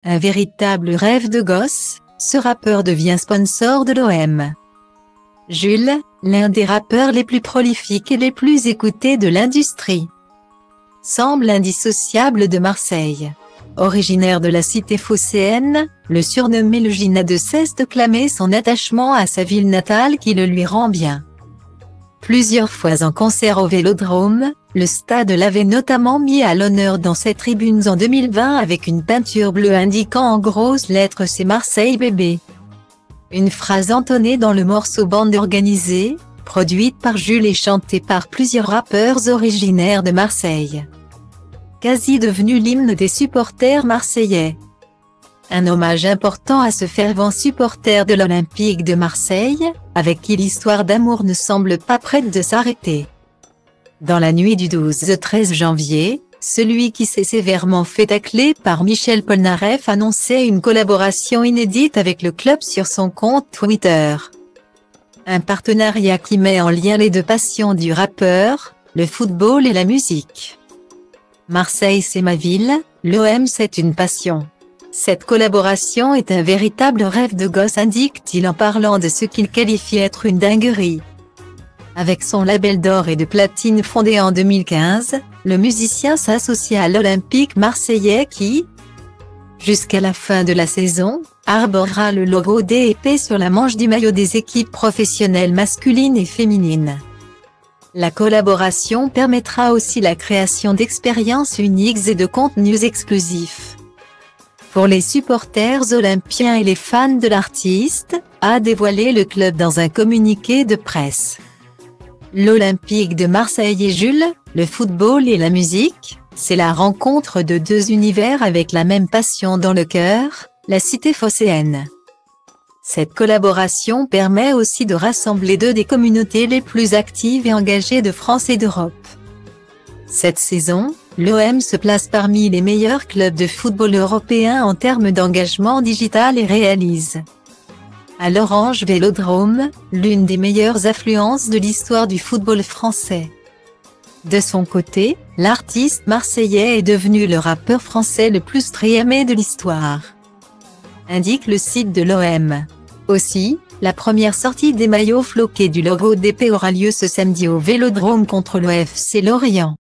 Un véritable rêve de gosse, ce rappeur devient sponsor de l'OM. Jules, l'un des rappeurs les plus prolifiques et les plus écoutés de l'industrie, semble indissociable de Marseille. Originaire de la cité phocéenne, le surnommé le J n'a de cesse de clamer son attachement à sa ville natale qui le lui rend bien. Plusieurs fois en concert au Vélodrome, le stade l'avait notamment mis à l'honneur dans ses tribunes en 2020 avec une peinture bleue indiquant en grosses lettres « C'est Marseille bébé ». Une phrase entonnée dans le morceau Bande organisée, produite par Jules et chantée par plusieurs rappeurs originaires de Marseille. Quasi devenu l'hymne des supporters marseillais. Un hommage important à ce fervent supporter de l'Olympique de Marseille, avec qui l'histoire d'amour ne semble pas prête de s'arrêter. Dans la nuit du 12 au 13 janvier, celui qui s'est sévèrement fait tacler par Michel Polnareff annonçait une collaboration inédite avec le club sur son compte Twitter. Un partenariat qui met en lien les deux passions du rappeur, le football et la musique. Marseille c'est ma ville, l'OM c'est une passion. Cette collaboration est un véritable rêve de gosse, indique-t-il en parlant de ce qu'il qualifie être une dinguerie. Avec son label d'or et de platine fondé en 2015, le musicien s'associe à l'Olympique marseillais qui, jusqu'à la fin de la saison, arborera le logo DEP sur la manche du maillot des équipes professionnelles masculines et féminines. La collaboration permettra aussi la création d'expériences uniques et de contenus exclusifs. Pour les supporters olympiens et les fans de l'artiste, a dévoilé le club dans un communiqué de presse. L'Olympique de Marseille et Jules, le football et la musique, c'est la rencontre de deux univers avec la même passion dans le cœur, la cité phocéenne. Cette collaboration permet aussi de rassembler deux des communautés les plus actives et engagées de France et d'Europe. Cette saison, l'OM se place parmi les meilleurs clubs de football européens en termes d'engagement digital et réalise à l'Orange Vélodrome, l'une des meilleures affluences de l'histoire du football français. De son côté, l'artiste marseillais est devenu le rappeur français le plus streamé de l'histoire, indique le site de l'OM. Aussi, la première sortie des maillots floqués du logo DP aura lieu ce samedi au Vélodrome contre le FC Lorient.